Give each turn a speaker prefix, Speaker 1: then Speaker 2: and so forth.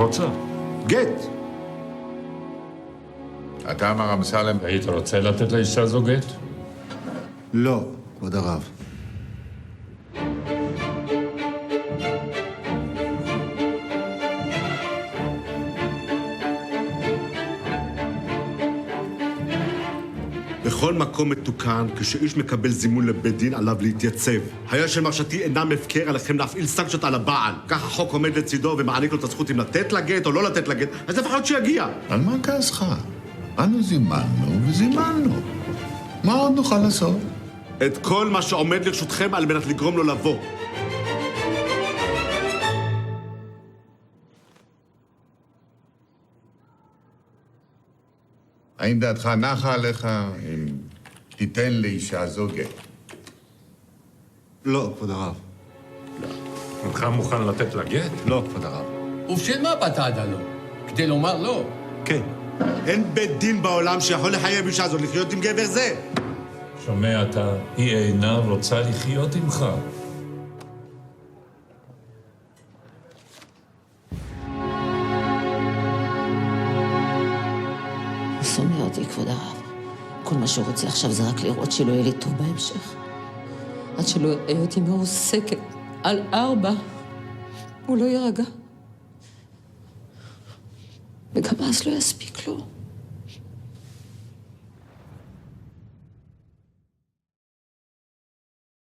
Speaker 1: רוצה?
Speaker 2: גט.
Speaker 3: אתה, מר אמסלם,
Speaker 1: היית רוצה לתת לאישה זו גט?
Speaker 2: לא, כבוד הרב. בכל מקום מתוקן, כשאיש מקבל זימון לבית דין, עליו להתייצב. היה של מרשתי אינם הפקר עליכם להפעיל סנקציות על הבעל. כך החוק עומד לצידו ומעניק לו את הזכות אם לתת לגט או לא לתת לגט, אז לפחות שיגיע.
Speaker 3: על מה כעסך? אנו זימנו וזימנו. מה עוד נוכל לעשות?
Speaker 2: את כל מה שעומד לרשותכם על מנת לגרום לו לבוא.
Speaker 3: האם דעתך נחה עליך אם תיתן לאישה זו גט?
Speaker 2: לא, כבוד הרב.
Speaker 1: אינך מוכן לתת לה גט?
Speaker 2: לא, כבוד הרב.
Speaker 4: ובשביל מה באת עד הלום? כדי לומר לא.
Speaker 2: כן. אין בית דין בעולם שיכול לחייב אישה הזאת לחיות עם גבר זה.
Speaker 1: שומע אתה, היא אינה רוצה לחיות עמך.
Speaker 5: הוא שונא אותי, כבוד הרב. כל מה שהוא רוצה עכשיו זה רק לראות שלא יהיה לי טוב בהמשך. עד שלא יראה אותי מעוסקת על 4, הוא לא יירגע. וגם אז לא יספיק לו.